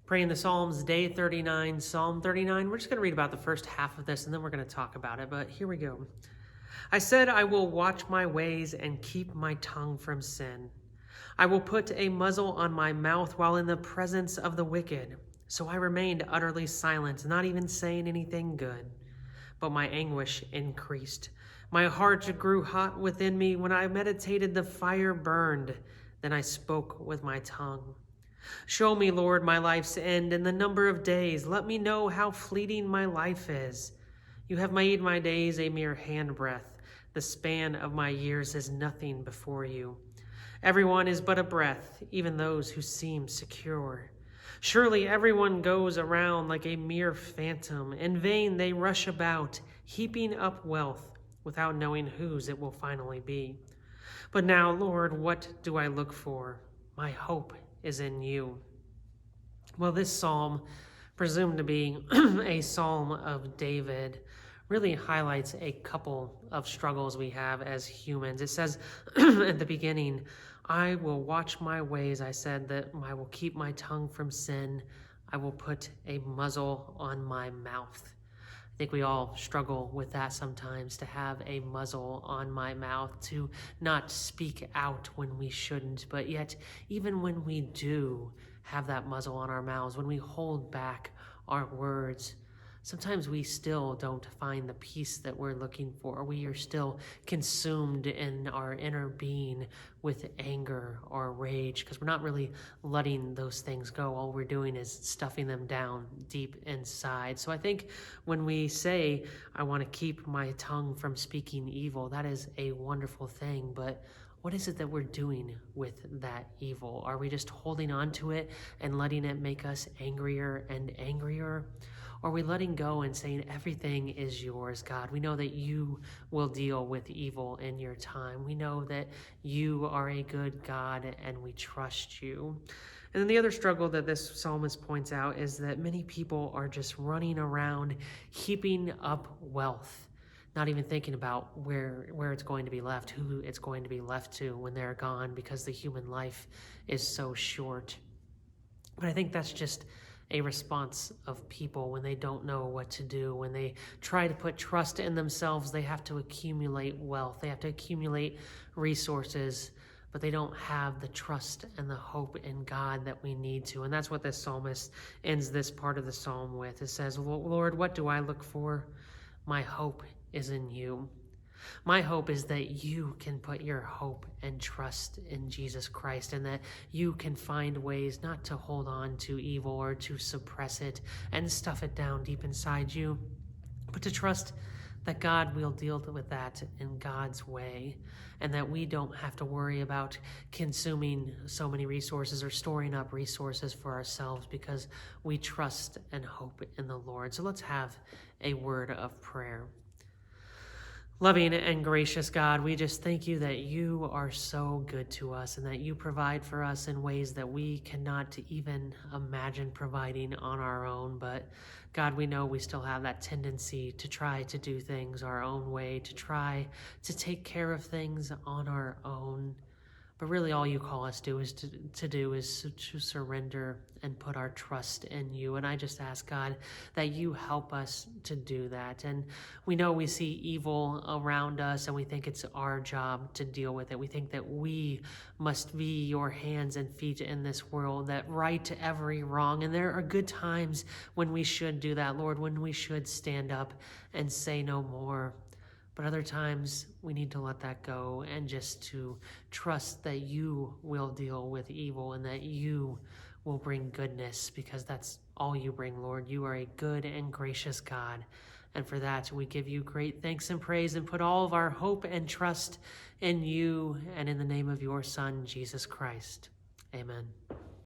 Praying the Psalms, day 39, Psalm 39. We're just going to read about the first half of this, and then we're going to talk about it, but here we go. I said, I will watch my ways and keep my tongue from sin. I will put a muzzle on my mouth while in the presence of the wicked. So I remained utterly silent, not even saying anything good. But my anguish increased. My heart grew hot within me. When I meditated, the fire burned. Then I spoke with my tongue. Show me, Lord, my life's end and the number of days. Let me know how fleeting my life is. You have made my days a mere handbreadth. The span of my years is nothing before you. Everyone is but a breath, even those who seem secure. Surely everyone goes around like a mere phantom. In vain they rush about, heaping up wealth without knowing whose it will finally be. But now, Lord, what do I look for? My hope is in you. Well, this psalm, presumed to be a psalm of David, really highlights a couple of struggles we have as humans. It says at the beginning, I will watch my ways. I said that I will keep my tongue from sin. I will put a muzzle on my mouth. I think we all struggle with that sometimes, to have a muzzle on my mouth, to not speak out when we shouldn't, but yet even when we do have that muzzle on our mouths, when we hold back our words, sometimes we still don't find the peace that we're looking for. We are still consumed in our inner being with anger or rage because we're not really letting those things go. All we're doing is stuffing them down deep inside. So I think when we say, I want to keep my tongue from speaking evil, that is a wonderful thing. But what is it that we're doing with that evil? Are we just holding on to it and letting it make us angrier and angrier? Or are we letting go and saying, everything is yours, God? We know that you will deal with evil in your time. We know that you are a good God and we trust you. And then the other struggle that this psalmist points out is that many people are just running around heaping up wealth, not even thinking about where it's going to be left, who it's going to be left to when they're gone, because the human life is so short. But I think that's just a response of people when they don't know what to do. When they try to put trust in themselves, they have to accumulate wealth. They have to accumulate resources, but they don't have the trust and the hope in God that we need to. And that's what this psalmist ends this part of the psalm with. It says, Lord, what do I look for? My hope is in you. My hope is that you can put your hope and trust in Jesus Christ, and that you can find ways not to hold on to evil or to suppress it and stuff it down deep inside you, but to trust that God will deal with that in God's way, and that we don't have to worry about consuming so many resources or storing up resources for ourselves, because we trust and hope in the Lord. So let's have a word of prayer. Loving and gracious God, we just thank you that you are so good to us and that you provide for us in ways that we cannot even imagine providing on our own. But God, we know we still have that tendency to try to do things our own way, to try to take care of things on our own. But really all you call us to surrender and put our trust in you. And I just ask, God, that you help us to do that. And we know we see evil around us and we think it's our job to deal with it. We think that we must be your hands and feet in this world that right every wrong. And there are good times when we should do that, Lord, when we should stand up and say no more. But other times we need to let that go and just to trust that you will deal with evil and that you will bring goodness, because that's all you bring, Lord. You are a good and gracious God. And for that, we give you great thanks and praise and put all of our hope and trust in you and in the name of your Son, Jesus Christ. Amen.